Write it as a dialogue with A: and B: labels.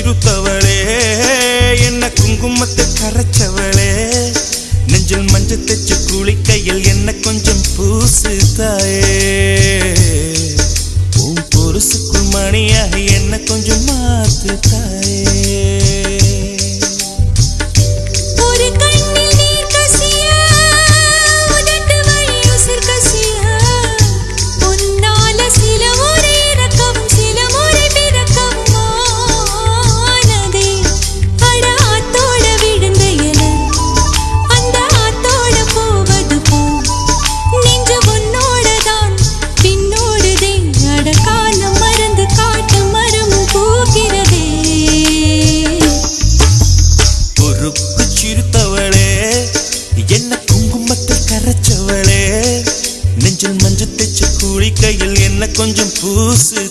A: சிறுத்தவளே என்ன குங்குமத்தை கரைச்சவளே நெஞ்சில் மஞ்சள் தச்சு குளிக்கையில் என்ன கொஞ்சம் பூசு தாயே உன் பொருசுக்குள் மணியாக என்ன கொஞ்சம் மாத்து தாயே என்ன குங்குமத்தில் கரைச்சவளே நெஞ்சில் மஞ்சள் தச்சு குளிக்கையில் என்ன கொஞ்சம் பூசு